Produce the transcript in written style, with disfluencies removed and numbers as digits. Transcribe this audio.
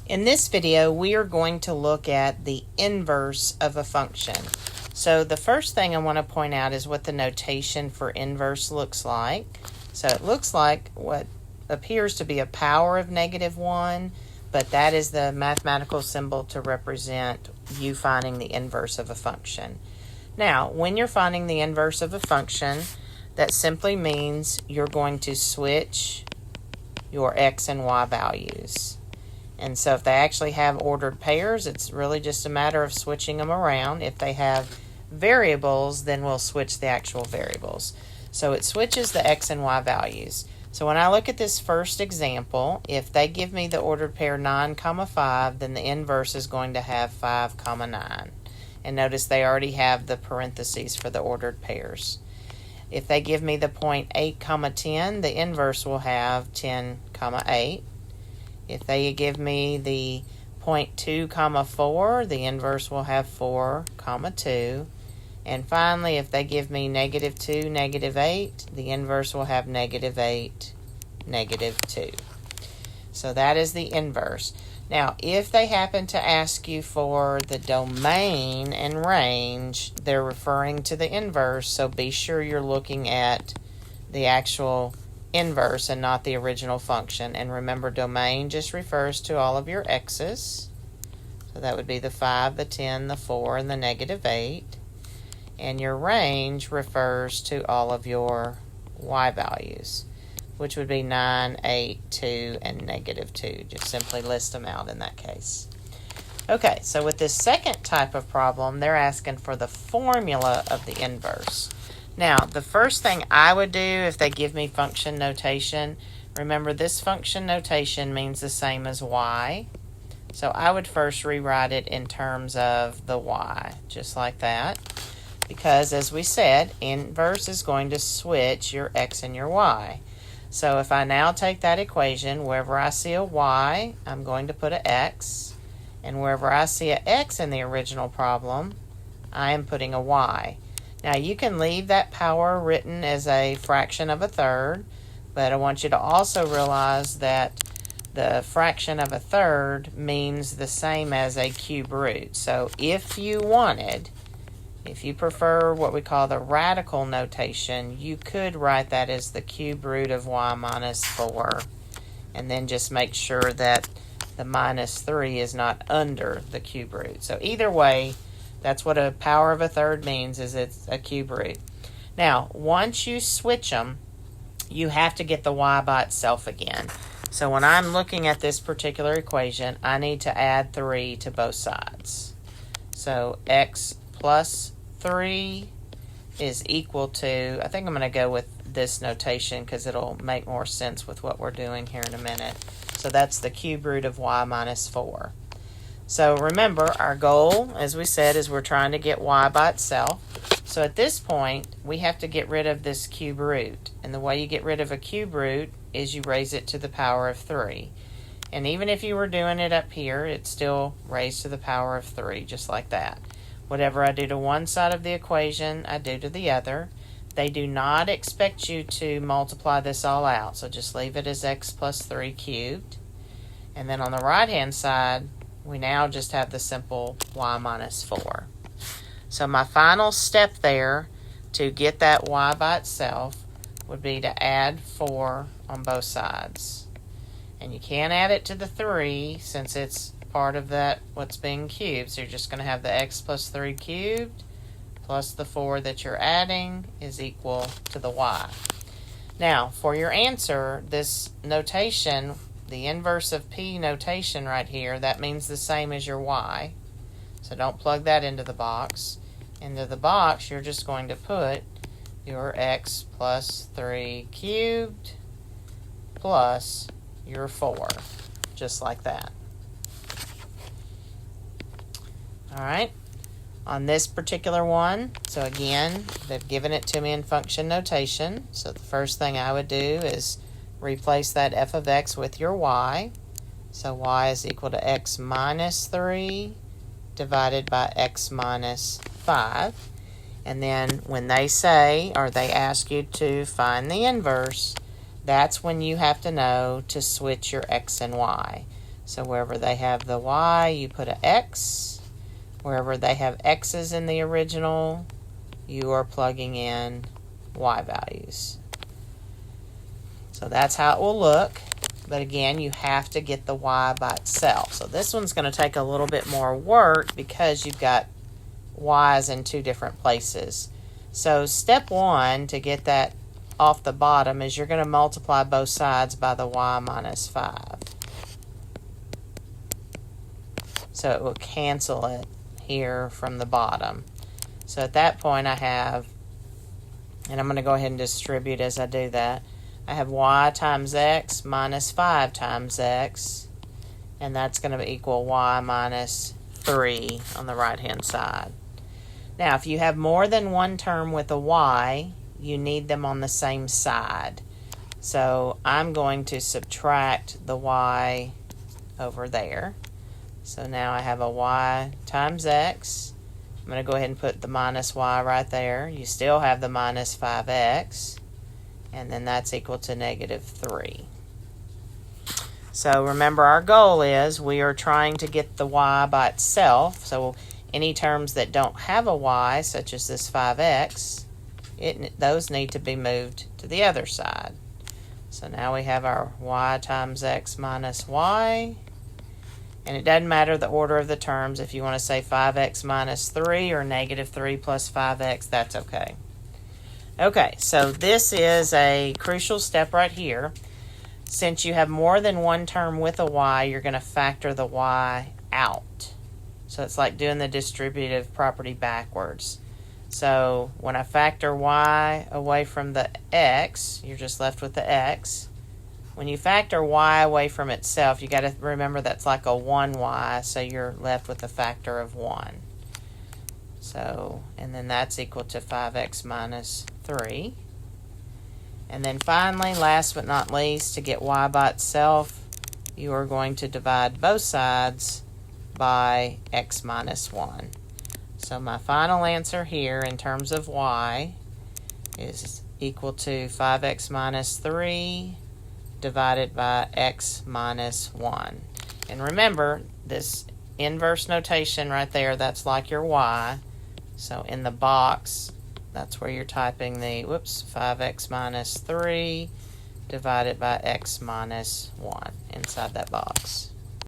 In this video, we are going to look at the inverse of a function. So the first thing I want to point out is what the notation for inverse looks like. So it looks like what appears to be a power of -1, but that is the mathematical symbol to represent you finding the inverse of a function. Now, when you're finding the inverse of a function, that simply means you're going to switch your x and y values. And so if they actually have ordered pairs, it's really just a matter of switching them around. If they have variables, then we'll switch the actual variables. So it switches the x and y values. So when I look at this first example, if they give me the ordered pair 9, 5, then the inverse is going to have 5, 9. And notice they already have the parentheses for the ordered pairs. If they give me the point 8, 10, the inverse will have 10, 8. If they give me the 0.2, 4, the inverse will have 4, 2. And finally, if they give me -2, -8, the inverse will have -8, -2. So that is the inverse. Now, if they happen to ask you for the domain and range, they're referring to the inverse, so be sure you're looking at the actual inverse and not the original function. And remember, domain just refers to all of your x's. So that would be the 5, the 10, the 4, and the -8. And your range refers to all of your y values, which would be 9, 8, 2, and -2. Just simply list them out in that case. Okay, so with this second type of problem, they're asking for the formula of the inverse. Now, the first thing I would do if they give me function notation, remember this function notation means the same as y. So I would first rewrite it in terms of the y, just like that. Because as we said, inverse is going to switch your x and your y. So if I now take that equation, wherever I see a y, I'm going to put an x. And wherever I see an x in the original problem, I am putting a y. Now you can leave that power written as a fraction of a third, but I want you to also realize that the fraction of a third means the same as a cube root. So if you prefer what we call the radical notation, you could write that as the cube root of y minus 4, and then just make sure that the -3 is not under the cube root. So either way, that's what a power of a third means, is it's a cube root. Now, once you switch them, you have to get the y by itself again. So when I'm looking at this particular equation, I need to add 3 to both sides. So x plus 3 is equal to, I think I'm going to go with this notation because it'll make more sense with what we're doing here in a minute. So that's the cube root of y minus 4. So remember, our goal, as we said, is we're trying to get y by itself. So at this point, we have to get rid of this cube root. And the way you get rid of a cube root is you raise it to the power of 3. And even if you were doing it up here, it's still raised to the power of 3, just like that. Whatever I do to one side of the equation, I do to the other. They do not expect you to multiply this all out, so just leave it as x plus 3 cubed. And then on the right-hand side, we now just have the simple y minus 4. So my final step there to get that y by itself would be to add 4 on both sides. And you can't add it to the 3 since it's part of that what's being cubed. So you're just going to have the x plus 3 cubed plus the 4 that you're adding is equal to the y. Now, for your answer, this notation, the inverse of p notation right here, that means the same as your y. So don't plug that into the box. Into the box, you're just going to put your x plus 3 cubed plus your 4, just like that. All right, on this particular one, so again, they've given it to me in function notation. So the first thing I would do is replace that f of x with your y. So y is equal to x minus 3 divided by x minus 5. And then when they say, or they ask you to find the inverse, that's when you have to know to switch your x and y. So wherever they have the y, you put an x. Wherever they have x's in the original, you are plugging in y values. So that's how it will look. But again, you have to get the y by itself. So this one's going to take a little bit more work because you've got y's in two different places. So step one to get that off the bottom is you're going to multiply both sides by the y minus 5. So it will cancel it here from the bottom. So at that point I have, and I'm going to go ahead and distribute as I do that, I have y times x minus 5 times x, and that's going to equal y minus 3 on the right hand side. Now if you have more than one term with a y, you need them on the same side. So I'm going to subtract the y over there. So now I have a y times x. I'm going to go ahead and put the minus y right there. You still have the minus 5x. And then that's equal to negative 3. So remember, our goal is we are trying to get the y by itself. So any terms that don't have a y, such as this 5x, those need to be moved to the other side. So now we have our y times x minus y. And it doesn't matter the order of the terms. If you want to say 5x minus 3 or negative 3 plus 5x, that's okay. Okay, so this is a crucial step right here. Since you have more than one term with a y, you're going to factor the y out. So it's like doing the distributive property backwards. So when I factor y away from the x, you're just left with the x. When you factor y away from itself, you got to remember that's like a 1y, so you're left with a factor of 1. So, and then that's equal to 5x minus 3. And then finally, last but not least, to get y by itself, you are going to divide both sides by x minus 1. So my final answer here in terms of y is equal to 5x minus 3 divided by x minus 1. And remember, this inverse notation right there, that's like your y. So in the box, that's where you're typing the, 5x minus 3 divided by x minus 1 inside that box.